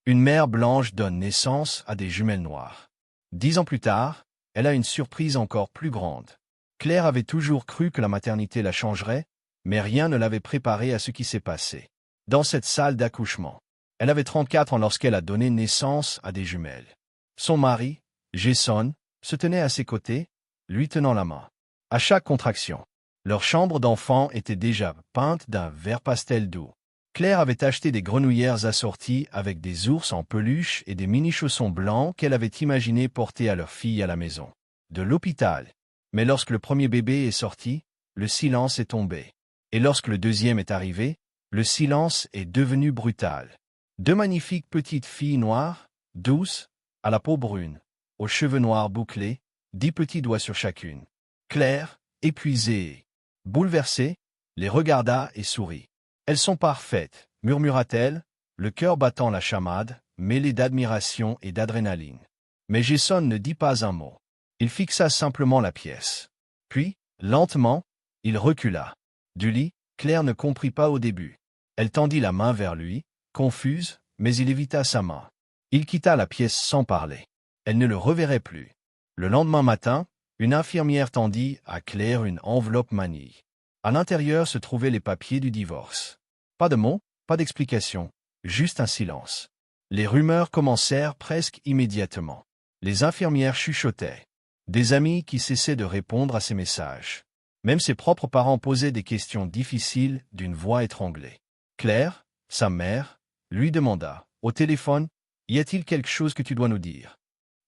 Une mère blanche donne naissance à des jumelles noires. 10 ans plus tard, elle a une surprise encore plus grande. Claire avait toujours cru que la maternité la changerait, mais rien ne l'avait préparée à ce qui s'est passé. Dans cette salle d'accouchement, elle avait 34 ans lorsqu'elle a donné naissance à des jumelles. Son mari, Jason, se tenait à ses côtés, lui tenant la main. À chaque contraction, leur chambre d'enfant était déjà peinte d'un vert pastel doux. Claire avait acheté des grenouillères assorties avec des ours en peluche et des mini-chaussons blancs qu'elle avait imaginé porter à leur fille à la maison. De l'hôpital. Mais lorsque le premier bébé est sorti, le silence est tombé. Et lorsque le deuxième est arrivé, le silence est devenu brutal. Deux magnifiques petites filles noires, douces, à la peau brune, aux cheveux noirs bouclés, 10 petits doigts sur chacune. Claire, épuisée et bouleversée, les regarda et sourit. « Elles sont parfaites, » murmura-t-elle, le cœur battant la chamade, mêlé d'admiration et d'adrénaline. Mais Jason ne dit pas un mot. Il fixa simplement la pièce. Puis, lentement, il recula. Du lit, Claire ne comprit pas au début. Elle tendit la main vers lui, confuse, mais il évita sa main. Il quitta la pièce sans parler. Elle ne le reverrait plus. Le lendemain matin, une infirmière tendit à Claire une enveloppe manille. À l'intérieur se trouvaient les papiers du divorce. Pas de mots, pas d'explication, juste un silence. Les rumeurs commencèrent presque immédiatement. Les infirmières chuchotaient. Des amis qui cessaient de répondre à ces messages. Même ses propres parents posaient des questions difficiles d'une voix étranglée. Claire, sa mère, lui demanda, au téléphone, « Y a-t-il quelque chose que tu dois nous dire ?»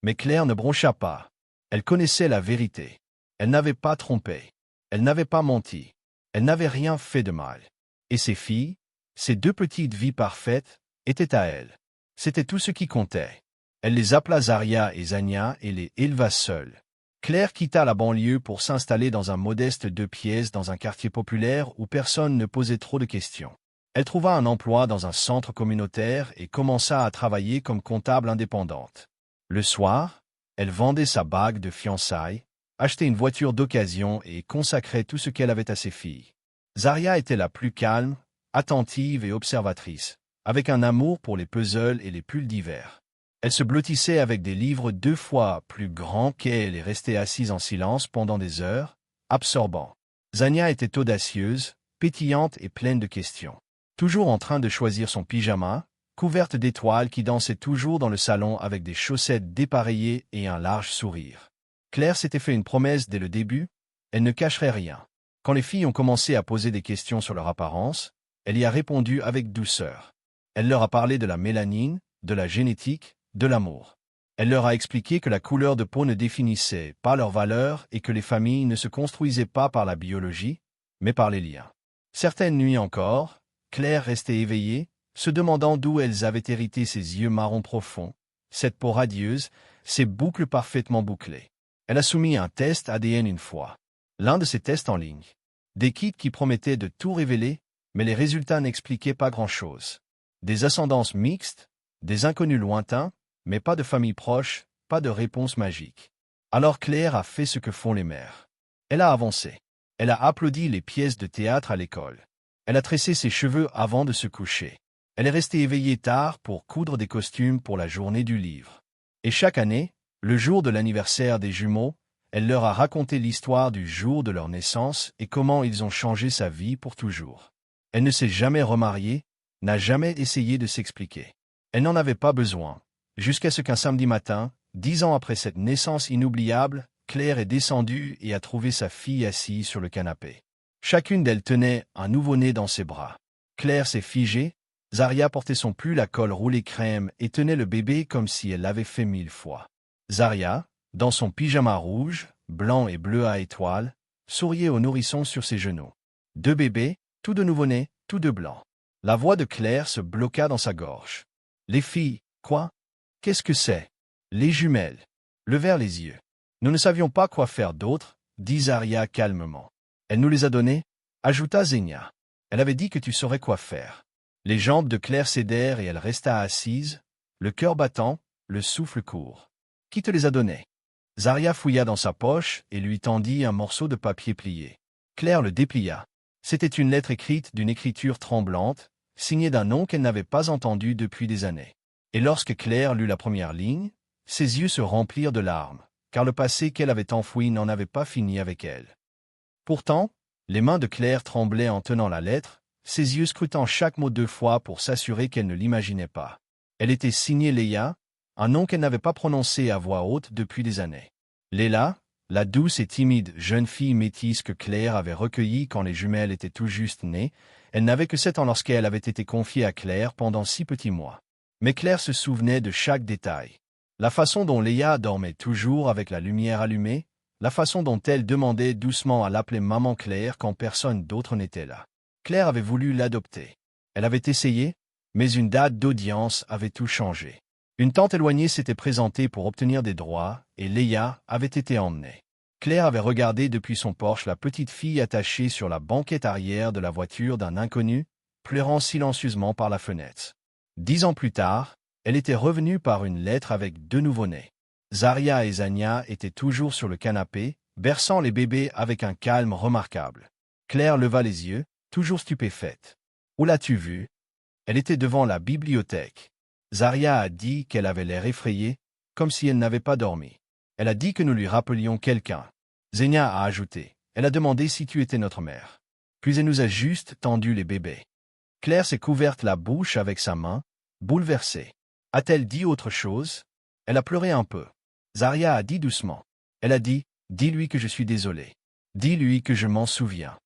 Mais Claire ne broncha pas. Elle connaissait la vérité. Elle n'avait pas trompé. Elle n'avait pas menti. Elle n'avait rien fait de mal. Et ses filles, ces deux petites vies parfaites, étaient à elle. C'était tout ce qui comptait. Elle les appela Zaria et Zania et les éleva seules. Claire quitta la banlieue pour s'installer dans un modeste 2 pièces dans un quartier populaire où personne ne posait trop de questions. Elle trouva un emploi dans un centre communautaire et commença à travailler comme comptable indépendante. Le soir, elle vendait sa bague de fiançailles, achetait une voiture d'occasion et consacrait tout ce qu'elle avait à ses filles. Zaria était la plus calme, attentive et observatrice, avec un amour pour les puzzles et les pulls d'hiver. Elle se blottissait avec des livres 2 fois plus grands qu'elle et restait assise en silence pendant des heures, absorbant. Zania était audacieuse, pétillante et pleine de questions. Toujours en train de choisir son pyjama, couverte d'étoiles qui dansait toujours dans le salon avec des chaussettes dépareillées et un large sourire. Claire s'était fait une promesse dès le début, elle ne cacherait rien. Quand les filles ont commencé à poser des questions sur leur apparence, elle y a répondu avec douceur. Elle leur a parlé de la mélanine, de la génétique, de l'amour. Elle leur a expliqué que la couleur de peau ne définissait pas leur valeur et que les familles ne se construisaient pas par la biologie, mais par les liens. Certaines nuits encore, Claire restait éveillée, se demandant d'où elles avaient hérité ses yeux marron profonds, cette peau radieuse, ces boucles parfaitement bouclées. Elle a soumis un test ADN une fois. L'un de ces tests en ligne. Des kits qui promettaient de tout révéler, mais les résultats n'expliquaient pas grand-chose. Des ascendances mixtes, des inconnus lointains, mais pas de famille proche, pas de réponse magique. Alors Claire a fait ce que font les mères. Elle a avancé. Elle a applaudi les pièces de théâtre à l'école. Elle a tressé ses cheveux avant de se coucher. Elle est restée éveillée tard pour coudre des costumes pour la journée du livre. Et chaque année, le jour de l'anniversaire des jumeaux, elle leur a raconté l'histoire du jour de leur naissance et comment ils ont changé sa vie pour toujours. Elle ne s'est jamais remariée, n'a jamais essayé de s'expliquer. Elle n'en avait pas besoin, jusqu'à ce qu'un samedi matin, 10 ans après cette naissance inoubliable, Claire est descendue et a trouvé sa fille assise sur le canapé. Chacune d'elles tenait un nouveau-né dans ses bras. Claire s'est figée, Zaria portait son pull à col roulé crème et tenait le bébé comme si elle l'avait fait 1000 fois. Zaria, dans son pyjama rouge, blanc et bleu à étoiles, souriait au nourrisson sur ses genoux. 2 bébés, tous de nouveau-nés, tous de blancs. La voix de Claire se bloqua dans sa gorge. Les filles, quoi? Qu'est-ce que c'est? Les jumelles. Levèrent les yeux. Nous ne savions pas quoi faire d'autre, dit Zaria calmement. Elle nous les a donnés, ajouta Zenia. Elle avait dit que tu saurais quoi faire. Les jambes de Claire cédèrent et elle resta assise, le cœur battant, le souffle court. Qui te les a donnés? Zaria fouilla dans sa poche et lui tendit un morceau de papier plié. Claire le déplia. C'était une lettre écrite d'une écriture tremblante, signée d'un nom qu'elle n'avait pas entendu depuis des années. Et lorsque Claire lut la première ligne, ses yeux se remplirent de larmes, car le passé qu'elle avait enfoui n'en avait pas fini avec elle. Pourtant, les mains de Claire tremblaient en tenant la lettre, ses yeux scrutant chaque mot 2 fois pour s'assurer qu'elle ne l'imaginait pas. Elle était signée Léa, un nom qu'elle n'avait pas prononcé à voix haute depuis des années. Léla, la douce et timide jeune fille métisse que Claire avait recueillie quand les jumelles étaient tout juste nées, elle n'avait que 7 ans lorsqu'elle avait été confiée à Claire pendant 6 petits mois. Mais Claire se souvenait de chaque détail. La façon dont Léa dormait toujours avec la lumière allumée, la façon dont elle demandait doucement à l'appeler Maman Claire quand personne d'autre n'était là. Claire avait voulu l'adopter. Elle avait essayé, mais une date d'audience avait tout changé. Une tante éloignée s'était présentée pour obtenir des droits, et Léa avait été emmenée. Claire avait regardé depuis son porche la petite fille attachée sur la banquette arrière de la voiture d'un inconnu, pleurant silencieusement par la fenêtre. 10 ans plus tard, elle était revenue par une lettre avec 2 nouveau-nés. Zaria et Zania étaient toujours sur le canapé, berçant les bébés avec un calme remarquable. Claire leva les yeux, toujours stupéfaite. « Où l'as-tu vue ?» Elle était devant la bibliothèque. Zaria a dit qu'elle avait l'air effrayée, comme si elle n'avait pas dormi. Elle a dit que nous lui rappelions quelqu'un. Zenia a ajouté. Elle a demandé si tu étais notre mère. Puis elle nous a juste tendu les bébés. Claire s'est couverte la bouche avec sa main, bouleversée. A-t-elle dit autre chose? Elle a pleuré un peu. Zaria a dit doucement. Elle a dit, « Dis-lui que je suis désolée. Dis-lui que je m'en souviens. »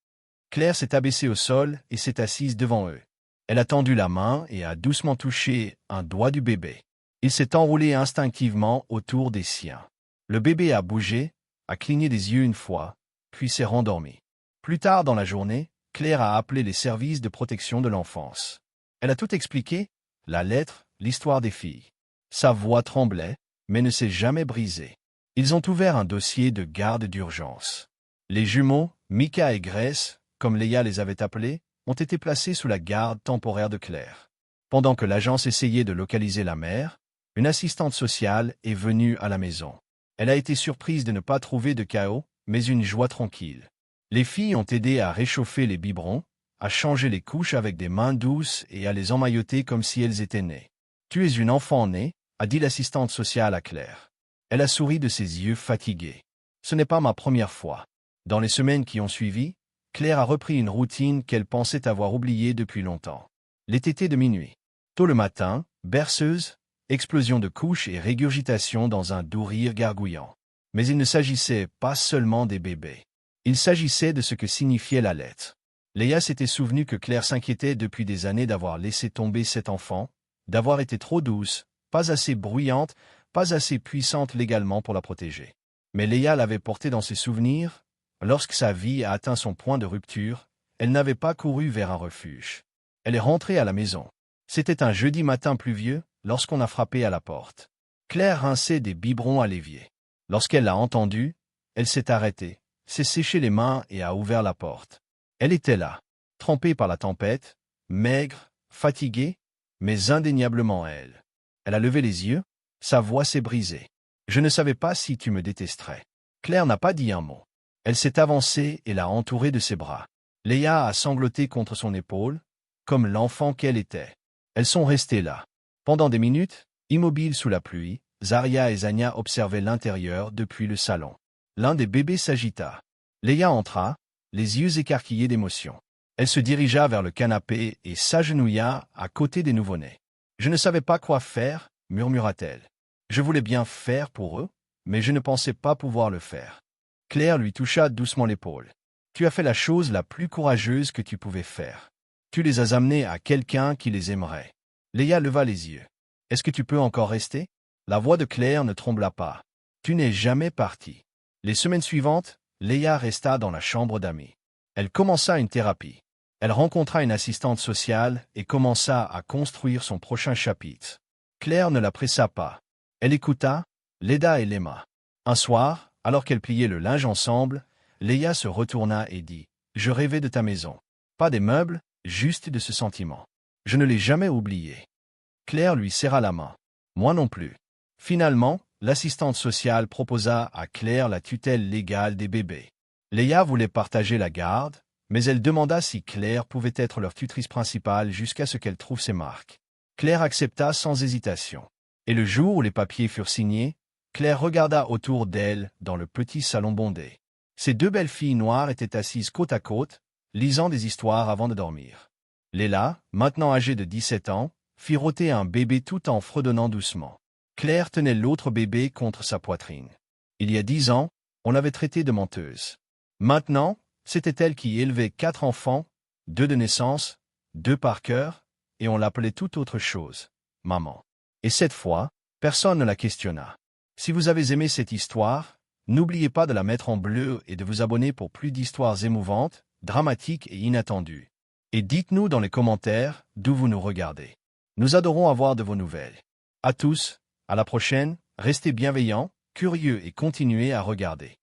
Claire s'est abaissée au sol et s'est assise devant eux. Elle a tendu la main et a doucement touché un doigt du bébé. Il s'est enroulé instinctivement autour des siens. Le bébé a bougé, a cligné des yeux une fois, puis s'est rendormi. Plus tard dans la journée, Claire a appelé les services de protection de l'enfance. Elle a tout expliqué, la lettre, l'histoire des filles. Sa voix tremblait, mais ne s'est jamais brisée. Ils ont ouvert un dossier de garde d'urgence. Les jumeaux, Mika et Grace, comme Léa les avait appelés, ont été placés sous la garde temporaire de Claire. Pendant que l'agence essayait de localiser la mère, une assistante sociale est venue à la maison. Elle a été surprise de ne pas trouver de chaos, mais une joie tranquille. Les filles ont aidé à réchauffer les biberons, à changer les couches avec des mains douces et à les emmailloter comme si elles étaient nées. « Tu es une enfant née », a dit l'assistante sociale à Claire. Elle a souri de ses yeux fatigués. « Ce n'est pas ma première fois. » Dans les semaines qui ont suivi, Claire a repris une routine qu'elle pensait avoir oubliée depuis longtemps. Les tétés de minuit. Tôt le matin, berceuse, explosion de couches et régurgitation dans un doux rire gargouillant. Mais il ne s'agissait pas seulement des bébés. Il s'agissait de ce que signifiait la lettre. Léa s'était souvenue que Claire s'inquiétait depuis des années d'avoir laissé tomber cet enfant, d'avoir été trop douce, pas assez bruyante, pas assez puissante légalement pour la protéger. Mais Léa l'avait portée dans ses souvenirs. Lorsque sa vie a atteint son point de rupture, elle n'avait pas couru vers un refuge. Elle est rentrée à la maison. C'était un jeudi matin pluvieux, lorsqu'on a frappé à la porte. Claire rinçait des biberons à l'évier. Lorsqu'elle l'a entendu, elle s'est arrêtée, s'est séché les mains et a ouvert la porte. Elle était là, trempée par la tempête, maigre, fatiguée, mais indéniablement elle. Elle a levé les yeux, sa voix s'est brisée. « Je ne savais pas si tu me détesterais. » Claire n'a pas dit un mot. Elle s'est avancée et l'a entourée de ses bras. Léa a sangloté contre son épaule, comme l'enfant qu'elle était. Elles sont restées là. Pendant des minutes, immobiles sous la pluie, Zaria et Zania observaient l'intérieur depuis le salon. L'un des bébés s'agita. Léa entra, les yeux écarquillés d'émotion. Elle se dirigea vers le canapé et s'agenouilla à côté des nouveau-nés. « Je ne savais pas quoi faire, » murmura-t-elle. « Je voulais bien faire pour eux, mais je ne pensais pas pouvoir le faire. » Claire lui toucha doucement l'épaule. « Tu as fait la chose la plus courageuse que tu pouvais faire. Tu les as amenés à quelqu'un qui les aimerait. » Léa leva les yeux. « Est-ce que tu peux encore rester ?» La voix de Claire ne trembla pas. « Tu n'es jamais parti. » Les semaines suivantes, Léa resta dans la chambre d'amis. Elle commença une thérapie. Elle rencontra une assistante sociale et commença à construire son prochain chapitre. Claire ne la pressa pas. Elle écouta, l'aida et l'aima. Un soir, alors qu'elle pliait le linge ensemble, Léa se retourna et dit « Je rêvais de ta maison. Pas des meubles, juste de ce sentiment. Je ne l'ai jamais oublié. » Claire lui serra la main. Moi non plus. Finalement, l'assistante sociale proposa à Claire la tutelle légale des bébés. Léa voulait partager la garde, mais elle demanda si Claire pouvait être leur tutrice principale jusqu'à ce qu'elle trouve ses marques. Claire accepta sans hésitation. Et le jour où les papiers furent signés, Claire regarda autour d'elle dans le petit salon bondé. Ces deux belles filles noires étaient assises côte à côte, lisant des histoires avant de dormir. Léla, maintenant âgée de 17 ans, fit rôter un bébé tout en fredonnant doucement. Claire tenait l'autre bébé contre sa poitrine. Il y a 10 ans, on l'avait traitée de menteuse. Maintenant, c'était elle qui élevait 4 enfants, 2 de naissance, 2 par cœur, et on l'appelait tout autre chose, maman. Et cette fois, personne ne la questionna. Si vous avez aimé cette histoire, n'oubliez pas de la mettre en bleu et de vous abonner pour plus d'histoires émouvantes, dramatiques et inattendues. Et dites-nous dans les commentaires d'où vous nous regardez. Nous adorons avoir de vos nouvelles. À tous, à la prochaine, restez bienveillants, curieux et continuez à regarder.